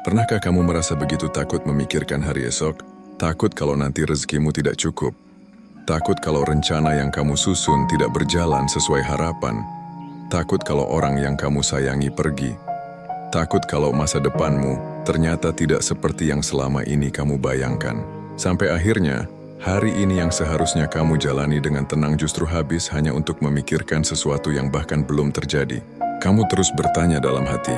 Pernahkah kamu merasa begitu takut memikirkan hari esok? Takut kalau nanti rezekimu tidak cukup? Takut kalau rencana yang kamu susun tidak berjalan sesuai harapan? Takut kalau orang yang kamu sayangi pergi? Takut kalau masa depanmu ternyata tidak seperti yang selama ini kamu bayangkan? Sampai akhirnya, hari ini yang seharusnya kamu jalani dengan tenang justru habis hanya untuk memikirkan sesuatu yang bahkan belum terjadi. Kamu terus bertanya dalam hati,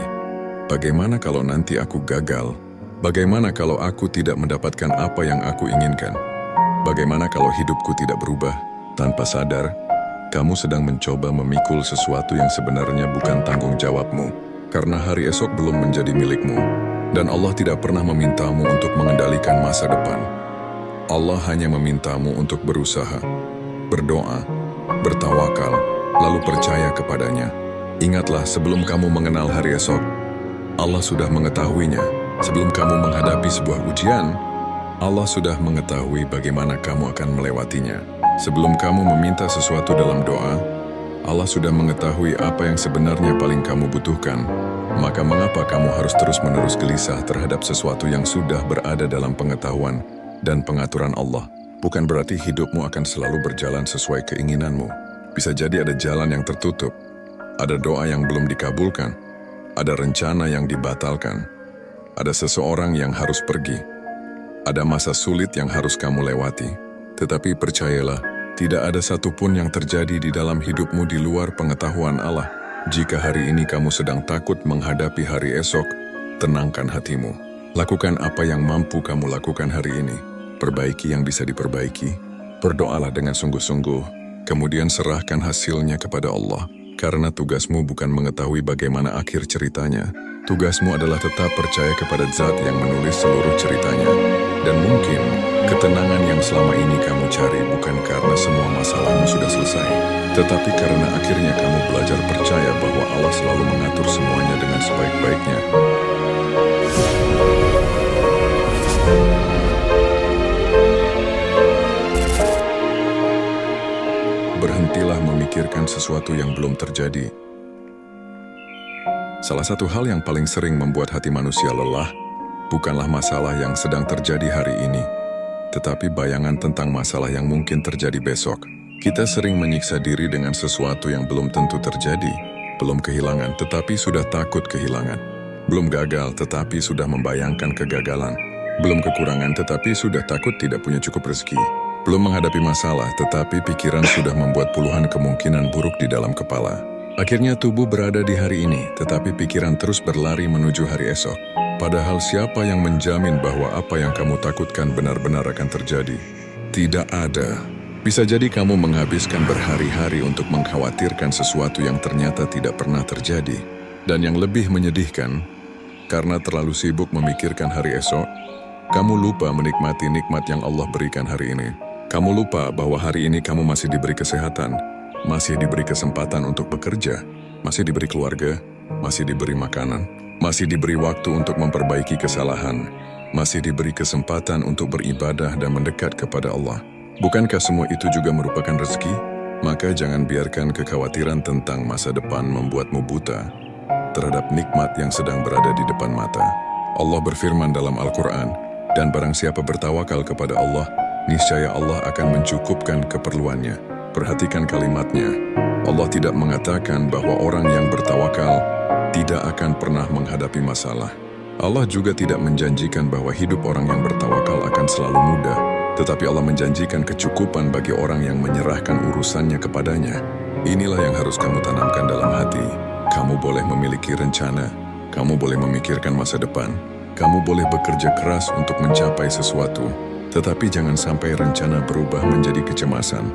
bagaimana kalau nanti aku gagal? Bagaimana kalau aku tidak mendapatkan apa yang aku inginkan? Bagaimana kalau hidupku tidak berubah? Tanpa sadar, kamu sedang mencoba memikul sesuatu yang sebenarnya bukan tanggung jawabmu, karena hari esok belum menjadi milikmu, dan Allah tidak pernah memintamu untuk mengendalikan masa depan. Allah hanya memintamu untuk berusaha, berdoa, bertawakal, lalu percaya kepadanya. Ingatlah, sebelum kamu mengenal hari esok, Allah sudah mengetahuinya. Sebelum kamu menghadapi sebuah ujian, Allah sudah mengetahui bagaimana kamu akan melewatinya. Sebelum kamu meminta sesuatu dalam doa, Allah sudah mengetahui apa yang sebenarnya paling kamu butuhkan. Maka mengapa kamu harus terus-menerus gelisah terhadap sesuatu yang sudah berada dalam pengetahuan dan pengaturan Allah? Bukan berarti hidupmu akan selalu berjalan sesuai keinginanmu. Bisa jadi ada jalan yang tertutup, ada doa yang belum dikabulkan, ada rencana yang dibatalkan, ada seseorang yang harus pergi, ada masa sulit yang harus kamu lewati. Tetapi percayalah, tidak ada satupun yang terjadi di dalam hidupmu di luar pengetahuan Allah. Jika hari ini kamu sedang takut menghadapi hari esok, tenangkan hatimu. Lakukan apa yang mampu kamu lakukan hari ini. Perbaiki yang bisa diperbaiki. Berdoalah dengan sungguh-sungguh, kemudian serahkan hasilnya kepada Allah. Karena tugasmu bukan mengetahui bagaimana akhir ceritanya. Tugasmu adalah tetap percaya kepada Zat yang menulis seluruh ceritanya. Dan mungkin, ketenangan yang selama ini kamu cari bukan karena semua masalahmu sudah selesai, tetapi karena akhirnya kamu belajar percaya bahwa Allah selalu mengatur semuanya dengan sebaik-baiknya. Berhentilah memikirkan sesuatu yang belum terjadi. Salah satu hal yang paling sering membuat hati manusia lelah bukanlah masalah yang sedang terjadi hari ini, tetapi bayangan tentang masalah yang mungkin terjadi besok. Kita sering menyiksa diri dengan sesuatu yang belum tentu terjadi, belum kehilangan tetapi sudah takut kehilangan, belum gagal tetapi sudah membayangkan kegagalan, belum kekurangan tetapi sudah takut tidak punya cukup rezeki, belum menghadapi masalah tetapi pikiran sudah membuat puluhan kemungkinan buruk di dalam kepala. Akhirnya tubuh berada di hari ini, tetapi pikiran terus berlari menuju hari esok. Padahal siapa yang menjamin bahwa apa yang kamu takutkan benar-benar akan terjadi? Tidak ada. Bisa jadi kamu menghabiskan berhari-hari untuk mengkhawatirkan sesuatu yang ternyata tidak pernah terjadi. Dan yang lebih menyedihkan, karena terlalu sibuk memikirkan hari esok, kamu lupa menikmati nikmat yang Allah berikan hari ini. Kamu lupa bahwa hari ini kamu masih diberi kesehatan, masih diberi kesempatan untuk bekerja, masih diberi keluarga, masih diberi makanan, masih diberi waktu untuk memperbaiki kesalahan, masih diberi kesempatan untuk beribadah dan mendekat kepada Allah. Bukankah semua itu juga merupakan rezeki? Maka jangan biarkan kekhawatiran tentang masa depan membuatmu buta terhadap nikmat yang sedang berada di depan mata. Allah berfirman dalam Al-Quran, dan barang siapa bertawakal kepada Allah, niscaya Allah akan mencukupkan keperluannya. Perhatikan kalimatnya. Allah tidak mengatakan bahwa orang yang bertawakal tidak akan pernah menghadapi masalah. Allah juga tidak menjanjikan bahwa hidup orang yang bertawakal akan selalu mudah. Tetapi Allah menjanjikan kecukupan bagi orang yang menyerahkan urusannya kepadanya. Inilah yang harus kamu tanamkan dalam hati. Kamu boleh memiliki rencana. Kamu boleh memikirkan masa depan. Kamu boleh bekerja keras untuk mencapai sesuatu. Tetapi jangan sampai rencana berubah menjadi kecemasan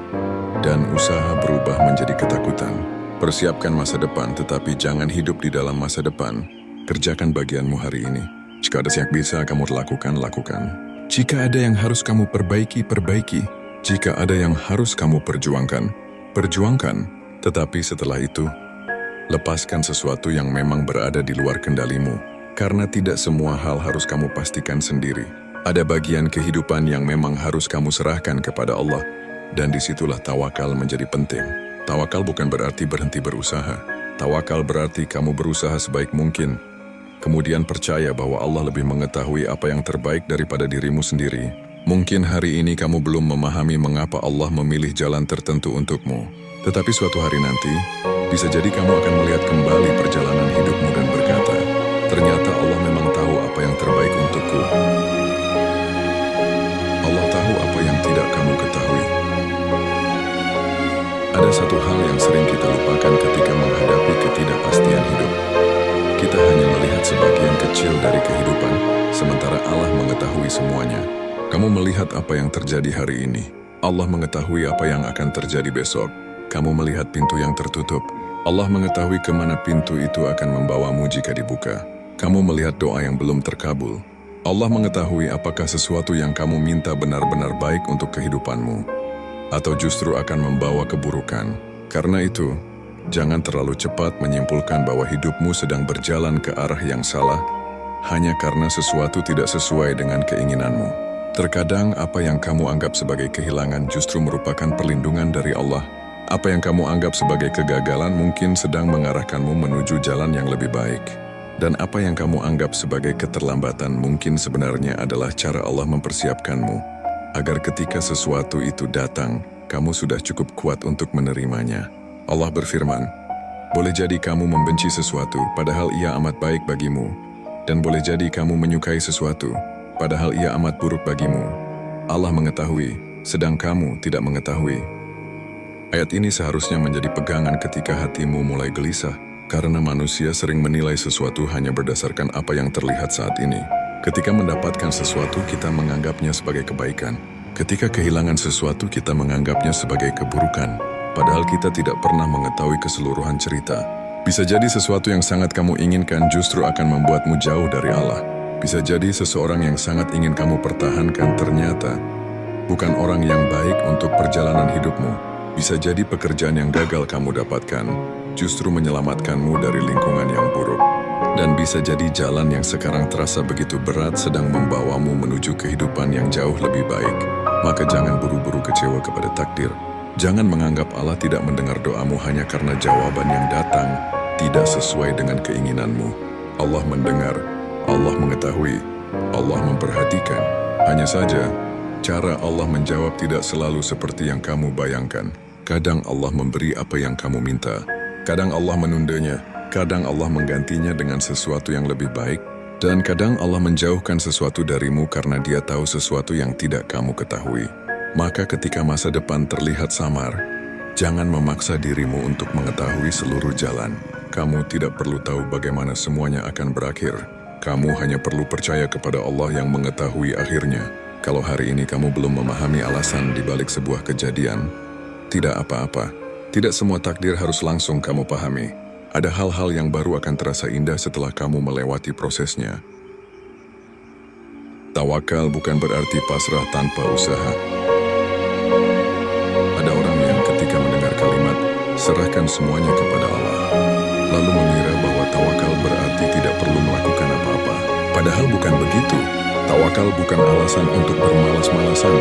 dan usaha berubah menjadi ketakutan. Persiapkan masa depan, tetapi jangan hidup di dalam masa depan. Kerjakan bagianmu hari ini. Jika ada yang bisa kamu lakukan, lakukan. Jika ada yang harus kamu perbaiki, perbaiki. Jika ada yang harus kamu perjuangkan, perjuangkan. Tetapi setelah itu, lepaskan sesuatu yang memang berada di luar kendalimu. Karena tidak semua hal harus kamu pastikan sendiri. Ada bagian kehidupan yang memang harus kamu serahkan kepada Allah. Dan disitulah tawakal menjadi penting. Tawakal bukan berarti berhenti berusaha. Tawakal berarti kamu berusaha sebaik mungkin. kemudian percaya bahwa Allah lebih mengetahui apa yang terbaik daripada dirimu sendiri. Mungkin hari ini kamu belum memahami mengapa Allah memilih jalan tertentu untukmu. Tetapi suatu hari nanti, bisa jadi kamu akan melihat kembali perjalanan hidupmu dan berkata, ternyata Allah memang tahu apa yang terbaik untukku. Allah tahu apa yang tidak kamu ketahui. Ada satu hal yang sering kita lupakan ketika menghadapi ketidakpastian hidup. Kita hanya melihat sebagian kecil dari kehidupan, sementara Allah mengetahui semuanya. Kamu melihat apa yang terjadi hari ini. Allah mengetahui apa yang akan terjadi besok. Kamu melihat pintu yang tertutup. Allah mengetahui kemana pintu itu akan membawamu jika dibuka. Kamu melihat doa yang belum terkabul. Allah mengetahui apakah sesuatu yang kamu minta benar-benar baik untuk kehidupanmu, atau justru akan membawa keburukan. Karena itu, jangan terlalu cepat menyimpulkan bahwa hidupmu sedang berjalan ke arah yang salah, hanya karena sesuatu tidak sesuai dengan keinginanmu. Terkadang apa yang kamu anggap sebagai kehilangan justru merupakan perlindungan dari Allah. Apa yang kamu anggap sebagai kegagalan mungkin sedang mengarahkanmu menuju jalan yang lebih baik. Dan apa yang kamu anggap sebagai keterlambatan mungkin sebenarnya adalah cara Allah mempersiapkanmu, agar ketika sesuatu itu datang, kamu sudah cukup kuat untuk menerimanya. Allah berfirman, boleh jadi kamu membenci sesuatu, padahal ia amat baik bagimu. Dan boleh jadi kamu menyukai sesuatu, padahal ia amat buruk bagimu. Allah mengetahui, sedang kamu tidak mengetahui. Ayat ini seharusnya menjadi pegangan ketika hatimu mulai gelisah, karena manusia sering menilai sesuatu hanya berdasarkan apa yang terlihat saat ini. Ketika mendapatkan sesuatu, kita menganggapnya sebagai kebaikan. Ketika kehilangan sesuatu, kita menganggapnya sebagai keburukan. Padahal kita tidak pernah mengetahui keseluruhan cerita. Bisa jadi sesuatu yang sangat kamu inginkan justru akan membuatmu jauh dari Allah. Bisa jadi seseorang yang sangat ingin kamu pertahankan ternyata bukan orang yang baik untuk perjalanan hidupmu. Bisa jadi pekerjaan yang gagal kamu dapatkan justru menyelamatkanmu dari lingkungan yang buruk. Dan bisa jadi jalan yang sekarang terasa begitu berat sedang membawamu menuju kehidupan yang jauh lebih baik. Maka jangan buru-buru kecewa kepada takdir. Jangan menganggap Allah tidak mendengar doamu hanya karena jawaban yang datang tidak sesuai dengan keinginanmu. Allah mendengar, Allah mengetahui, Allah memperhatikan. Hanya saja, cara Allah menjawab tidak selalu seperti yang kamu bayangkan. Kadang Allah memberi apa yang kamu minta. Kadang Allah menundanya, kadang Allah menggantinya dengan sesuatu yang lebih baik, dan kadang Allah menjauhkan sesuatu darimu karena Dia tahu sesuatu yang tidak kamu ketahui. Maka ketika masa depan terlihat samar, jangan memaksa dirimu untuk mengetahui seluruh jalan. Kamu tidak perlu tahu bagaimana semuanya akan berakhir. Kamu hanya perlu percaya kepada Allah yang mengetahui akhirnya. Kalau hari ini kamu belum memahami alasan di balik sebuah kejadian, tidak apa-apa. Tidak semua takdir harus langsung kamu pahami. Ada hal-hal yang baru akan terasa indah setelah kamu melewati prosesnya. Tawakal bukan berarti pasrah tanpa usaha. Ada orang yang ketika mendengar kalimat, serahkan semuanya kepada Allah, lalu mengira bahwa tawakal berarti tidak perlu melakukan apa-apa. Padahal bukan begitu. Tawakal bukan alasan untuk bermalas-malasan.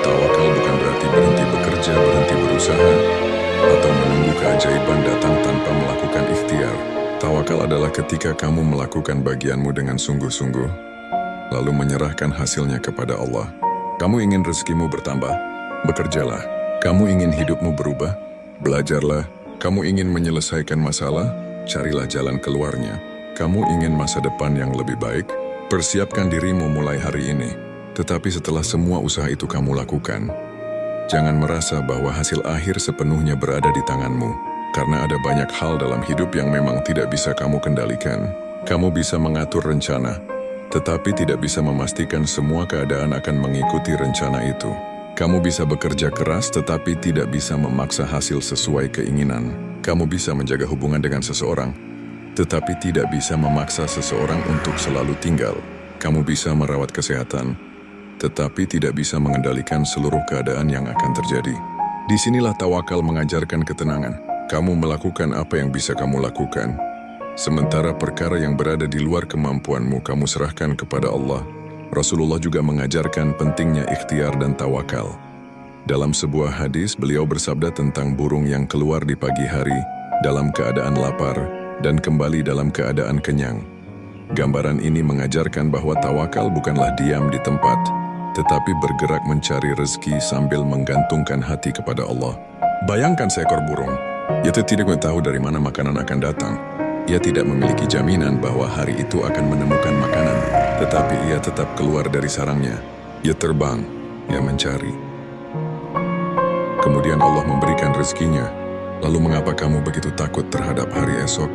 Tawakal bukan berarti berhenti bekerja, berhenti berusaha, atau menunggu keajaiban datang tanpa melakukan ikhtiar. Tawakal adalah ketika kamu melakukan bagianmu dengan sungguh-sungguh, lalu menyerahkan hasilnya kepada Allah. Kamu ingin rezekimu bertambah? Bekerjalah. Kamu ingin hidupmu berubah? Belajarlah. Kamu ingin menyelesaikan masalah? Carilah jalan keluarnya. Kamu ingin masa depan yang lebih baik? Persiapkan dirimu mulai hari ini. Tetapi setelah semua usaha itu kamu lakukan, jangan merasa bahwa hasil akhir sepenuhnya berada di tanganmu. Karena ada banyak hal dalam hidup yang memang tidak bisa kamu kendalikan. Kamu bisa mengatur rencana, tetapi tidak bisa memastikan semua keadaan akan mengikuti rencana itu. Kamu bisa bekerja keras, tetapi tidak bisa memaksa hasil sesuai keinginan. Kamu bisa menjaga hubungan dengan seseorang, tetapi tidak bisa memaksa seseorang untuk selalu tinggal. Kamu bisa merawat kesehatan, tetapi tidak bisa mengendalikan seluruh keadaan yang akan terjadi. Disinilah tawakal mengajarkan ketenangan. Kamu melakukan apa yang bisa kamu lakukan, sementara perkara yang berada di luar kemampuanmu kamu serahkan kepada Allah. Rasulullah juga mengajarkan pentingnya ikhtiar dan tawakal. Dalam sebuah hadis, beliau bersabda tentang burung yang keluar di pagi hari dalam keadaan lapar dan kembali dalam keadaan kenyang. Gambaran ini mengajarkan bahwa tawakal bukanlah diam di tempat, tetapi bergerak mencari rezeki sambil menggantungkan hati kepada Allah. Bayangkan seekor burung. Ia tidak tahu dari mana makanan akan datang. Ia tidak memiliki jaminan bahwa hari itu akan menemukan makanan, tetapi ia tetap keluar dari sarangnya. Ia terbang, ia mencari. Kemudian Allah memberikan rezekinya. Lalu mengapa kamu begitu takut terhadap hari esok?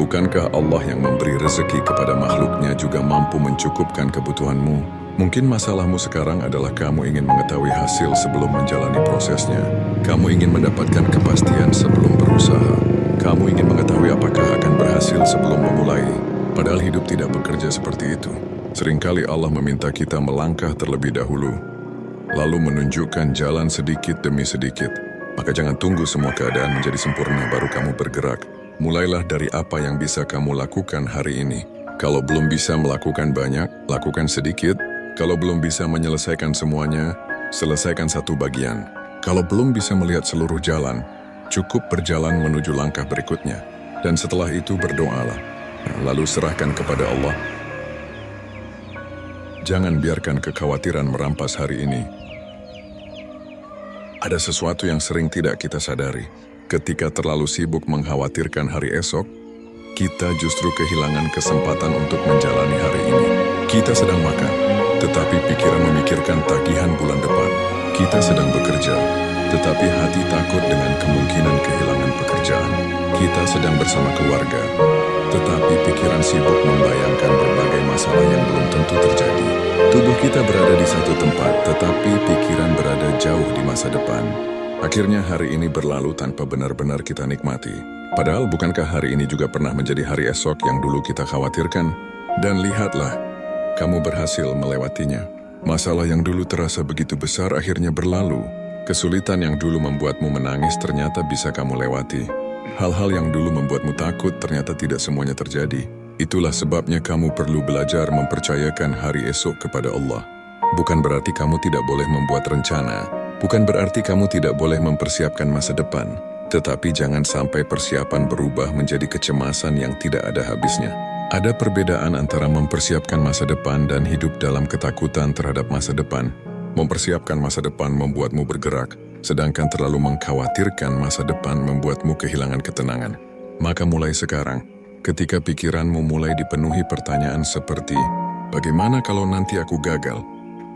Bukankah Allah yang memberi rezeki kepada makhluknya juga mampu mencukupkan kebutuhanmu? Mungkin masalahmu sekarang adalah kamu ingin mengetahui hasil sebelum menjalani prosesnya. Kamu ingin mendapatkan kepastian sebelum berusaha. Kamu ingin mengetahui apakah akan berhasil sebelum memulai. Padahal hidup tidak bekerja seperti itu. Seringkali Allah meminta kita melangkah terlebih dahulu, lalu menunjukkan jalan sedikit demi sedikit. Maka jangan tunggu semua keadaan menjadi sempurna baru kamu bergerak. Mulailah dari apa yang bisa kamu lakukan hari ini. Kalau belum bisa melakukan banyak, lakukan sedikit. Kalau belum bisa menyelesaikan semuanya, selesaikan satu bagian. Kalau belum bisa melihat seluruh jalan, cukup berjalan menuju langkah berikutnya. Dan setelah itu berdoalah. Lalu serahkan kepada Allah. Jangan biarkan kekhawatiran merampas hari ini. Ada sesuatu yang sering tidak kita sadari. Ketika terlalu sibuk mengkhawatirkan hari esok, kita justru kehilangan kesempatan untuk menjalani hari ini. Kita sedang makan, tetapi pikiran memikirkan tagihan bulan depan. Kita sedang bekerja, tetapi hati takut dengan kemungkinan kehilangan pekerjaan. Kita sedang bersama keluarga, tetapi pikiran sibuk membayangkan berbagai masalah yang belum tentu terjadi. Tubuh kita berada di satu tempat, tetapi pikiran berada jauh di masa depan. Akhirnya hari ini berlalu tanpa benar-benar kita nikmati. Padahal bukankah hari ini juga pernah menjadi hari esok yang dulu kita khawatirkan? Dan lihatlah, kamu berhasil melewatinya. Masalah yang dulu terasa begitu besar akhirnya berlalu. Kesulitan yang dulu membuatmu menangis ternyata bisa kamu lewati. Hal-hal yang dulu membuatmu takut ternyata tidak semuanya terjadi. Itulah sebabnya kamu perlu belajar mempercayakan hari esok kepada Allah. Bukan berarti kamu tidak boleh membuat rencana. Bukan berarti kamu tidak boleh mempersiapkan masa depan. Tetapi jangan sampai persiapan berubah menjadi kecemasan yang tidak ada habisnya. Ada perbedaan antara mempersiapkan masa depan dan hidup dalam ketakutan terhadap masa depan. Mempersiapkan masa depan membuatmu bergerak, sedangkan terlalu mengkhawatirkan masa depan membuatmu kehilangan ketenangan. Maka mulai sekarang, ketika pikiranmu mulai dipenuhi pertanyaan seperti, bagaimana kalau nanti aku gagal?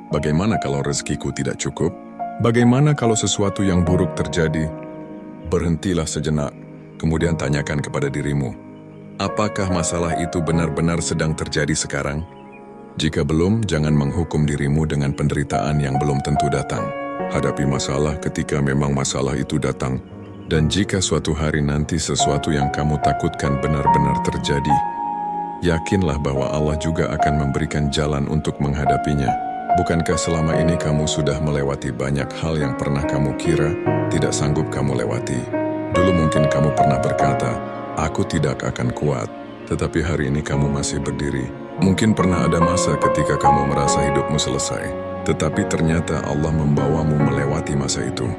Bagaimana kalau rezekiku tidak cukup? Bagaimana kalau sesuatu yang buruk terjadi? Berhentilah sejenak, kemudian tanyakan kepada dirimu, apakah masalah itu benar-benar sedang terjadi sekarang? Jika belum, jangan menghukum dirimu dengan penderitaan yang belum tentu datang. Hadapi masalah ketika memang masalah itu datang. Dan jika suatu hari nanti sesuatu yang kamu takutkan benar-benar terjadi, yakinlah bahwa Allah juga akan memberikan jalan untuk menghadapinya. Bukankah selama ini kamu sudah melewati banyak hal yang pernah kamu kira tidak sanggup kamu lewati? Dulu mungkin kamu pernah berkata, aku tidak akan kuat, tetapi hari ini kamu masih berdiri. Mungkin pernah ada masa ketika kamu merasa hidupmu selesai, tetapi ternyata Allah membawamu melewati masa itu.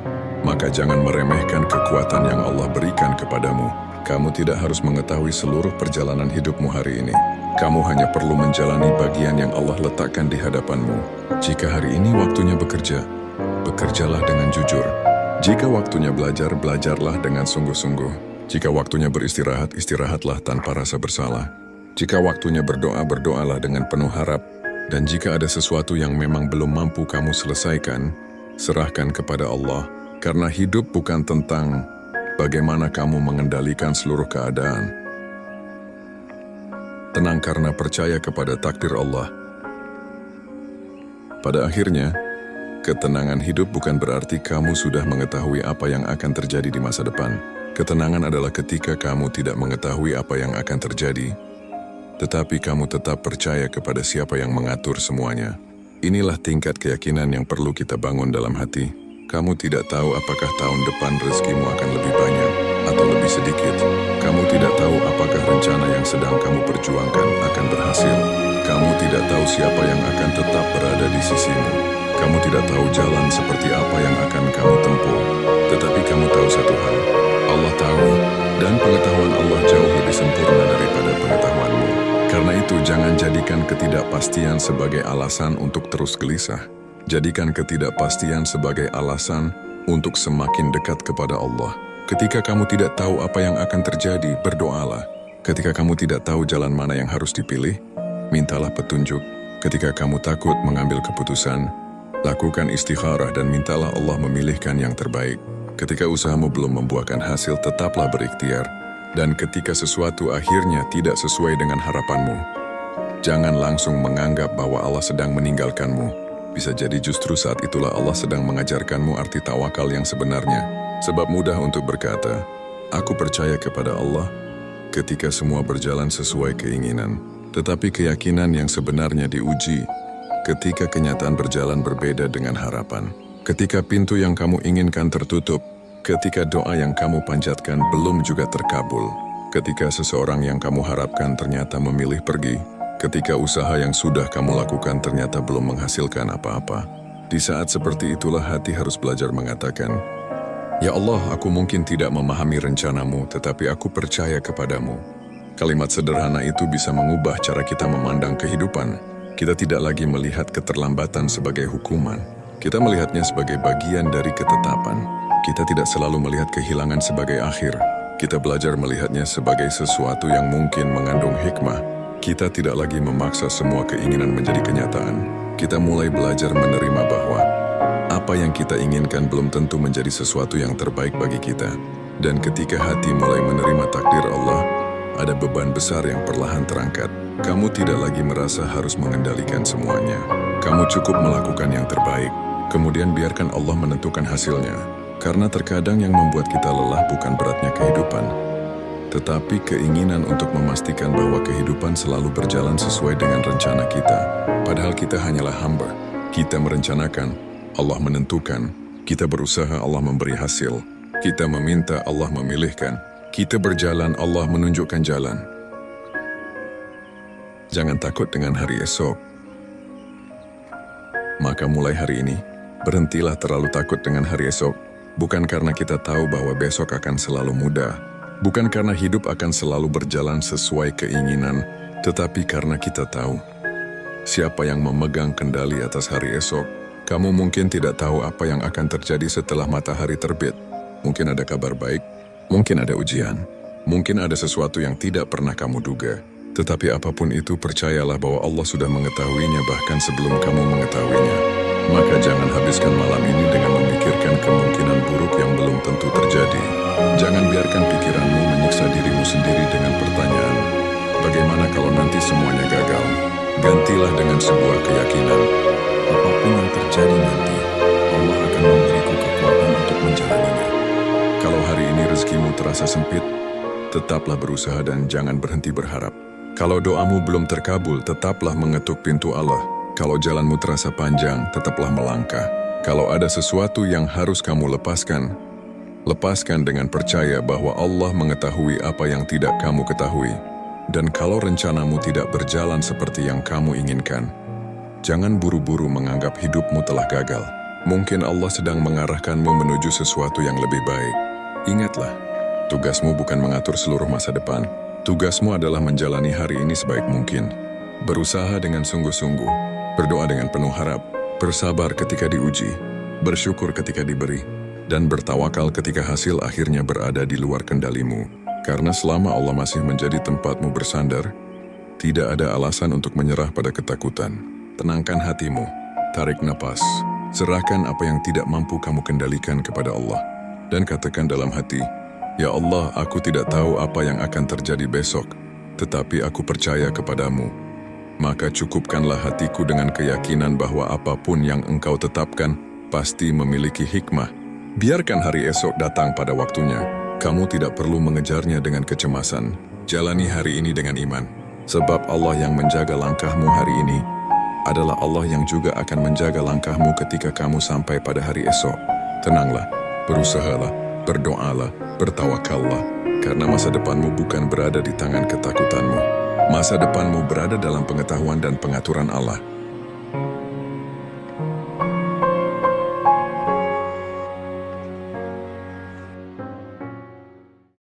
Maka jangan meremehkan kekuatan yang Allah berikan kepadamu. Kamu tidak harus mengetahui seluruh perjalanan hidupmu hari ini. Kamu hanya perlu menjalani bagian yang Allah letakkan di hadapanmu. Jika hari ini waktunya bekerja, bekerjalah dengan jujur. Jika waktunya belajar, belajarlah dengan sungguh-sungguh. Jika waktunya beristirahat, istirahatlah tanpa rasa bersalah. Jika waktunya berdoa, berdoalah dengan penuh harap. Dan jika ada sesuatu yang memang belum mampu kamu selesaikan, serahkan kepada Allah. Karena hidup bukan tentang bagaimana kamu mengendalikan seluruh keadaan. Tenang karena percaya kepada takdir Allah. Pada akhirnya, ketenangan hidup bukan berarti kamu sudah mengetahui apa yang akan terjadi di masa depan. Ketenangan adalah ketika kamu tidak mengetahui apa yang akan terjadi, tetapi kamu tetap percaya kepada siapa yang mengatur semuanya. Inilah tingkat keyakinan yang perlu kita bangun dalam hati. Kamu tidak tahu apakah tahun depan rezekimu akan lebih banyak atau lebih sedikit. Kamu tidak tahu apakah rencana yang sedang kamu perjuangkan akan berhasil. Kamu tidak tahu siapa yang akan tetap berada di sisimu. Kamu tidak tahu jalan seperti apa yang akan kamu tempuh. Tetapi kamu tahu satu hal, Allah tahu, dan pengetahuan Allah jauh lebih sempurna daripada pengetahuanmu. Karena itu, jangan jadikan ketidakpastian sebagai alasan untuk terus gelisah. Jadikan ketidakpastian sebagai alasan untuk semakin dekat kepada Allah. Ketika kamu tidak tahu apa yang akan terjadi, berdoalah. Ketika kamu tidak tahu jalan mana yang harus dipilih, mintalah petunjuk. Ketika kamu takut mengambil keputusan, lakukan istikharah dan mintalah Allah memilihkan yang terbaik. Ketika usahamu belum membuahkan hasil, tetaplah berikhtiar. Dan ketika sesuatu akhirnya tidak sesuai dengan harapanmu, jangan langsung menganggap bahwa Allah sedang meninggalkanmu. Bisa jadi justru saat itulah Allah sedang mengajarkanmu arti tawakal yang sebenarnya. Sebab mudah untuk berkata, "Aku percaya kepada Allah," ketika semua berjalan sesuai keinginan. Tetapi keyakinan yang sebenarnya diuji ketika kenyataan berjalan berbeda dengan harapan. Ketika pintu yang kamu inginkan tertutup, ketika doa yang kamu panjatkan belum juga terkabul, ketika seseorang yang kamu harapkan ternyata memilih pergi, ketika usaha yang sudah kamu lakukan ternyata belum menghasilkan apa-apa. Di saat seperti itulah hati harus belajar mengatakan, "Ya Allah, aku mungkin tidak memahami rencanamu, tetapi aku percaya kepadamu." Kalimat sederhana itu bisa mengubah cara kita memandang kehidupan. Kita tidak lagi melihat keterlambatan sebagai hukuman. Kita melihatnya sebagai bagian dari ketetapan. Kita tidak selalu melihat kehilangan sebagai akhir. Kita belajar melihatnya sebagai sesuatu yang mungkin mengandung hikmah. Kita tidak lagi memaksa semua keinginan menjadi kenyataan. Kita mulai belajar menerima bahwa apa yang kita inginkan belum tentu menjadi sesuatu yang terbaik bagi kita. Dan ketika hati mulai menerima takdir Allah, ada beban besar yang perlahan terangkat. Kamu tidak lagi merasa harus mengendalikan semuanya. Kamu cukup melakukan yang terbaik. Kemudian biarkan Allah menentukan hasilnya. Karena terkadang yang membuat kita lelah bukan beratnya kehidupan, tetapi keinginan untuk memastikan bahwa kehidupan selalu berjalan sesuai dengan rencana kita. Padahal kita hanyalah hamba. Kita merencanakan, Allah menentukan. Kita berusaha, Allah memberi hasil. Kita meminta, Allah memilihkan. Kita berjalan, Allah menunjukkan jalan. Jangan takut dengan hari esok. Maka mulai hari ini, berhentilah terlalu takut dengan hari esok. Bukan karena kita tahu bahwa besok akan selalu mudah. Bukan karena hidup akan selalu berjalan sesuai keinginan, tetapi karena kita tahu siapa yang memegang kendali atas hari esok. Kamu mungkin tidak tahu apa yang akan terjadi setelah matahari terbit. Mungkin ada kabar baik, mungkin ada ujian, mungkin ada sesuatu yang tidak pernah kamu duga. Tetapi apapun itu, percayalah bahwa Allah sudah mengetahuinya bahkan sebelum kamu mengetahuinya. Maka jangan habiskan malam ini dengan memikirkan kemungkinan buruk yang belum tentu terjadi. Jangan biarkan pikiranmu menyiksa dirimu sendiri dengan pertanyaan, bagaimana kalau nanti semuanya gagal? Gantilah dengan sebuah keyakinan, apapun yang terjadi nanti, Allah akan memberiku kekuatan untuk menjalaninya. Kalau hari ini rezekimu terasa sempit, tetaplah berusaha dan jangan berhenti berharap. Kalau doamu belum terkabul, tetaplah mengetuk pintu Allah. Kalau jalanmu terasa panjang, tetaplah melangkah. Kalau ada sesuatu yang harus kamu lepaskan, lepaskan dengan percaya bahwa Allah mengetahui apa yang tidak kamu ketahui. Dan kalau rencanamu tidak berjalan seperti yang kamu inginkan, jangan buru-buru menganggap hidupmu telah gagal. Mungkin Allah sedang mengarahkanmu menuju sesuatu yang lebih baik. Ingatlah, tugasmu bukan mengatur seluruh masa depan. Tugasmu adalah menjalani hari ini sebaik mungkin. Berusaha dengan sungguh-sungguh, berdoa dengan penuh harap, bersabar ketika diuji, bersyukur ketika diberi, dan bertawakal ketika hasil akhirnya berada di luar kendalimu. Karena selama Allah masih menjadi tempatmu bersandar, tidak ada alasan untuk menyerah pada ketakutan. Tenangkan hatimu, tarik napas, serahkan apa yang tidak mampu kamu kendalikan kepada Allah, dan katakan dalam hati, "Ya Allah, aku tidak tahu apa yang akan terjadi besok, tetapi aku percaya kepadamu." Maka cukupkanlah hatiku dengan keyakinan bahwa apapun yang engkau tetapkan pasti memiliki hikmah. Biarkan hari esok datang pada waktunya. Kamu tidak perlu mengejarnya dengan kecemasan. Jalani hari ini dengan iman. Sebab Allah yang menjaga langkahmu hari ini adalah Allah yang juga akan menjaga langkahmu ketika kamu sampai pada hari esok. Tenanglah, berusahalah, berdoalah, bertawakallah, karena masa depanmu bukan berada di tangan ketakutanmu. Masa depanmu berada dalam pengetahuan dan pengaturan Allah.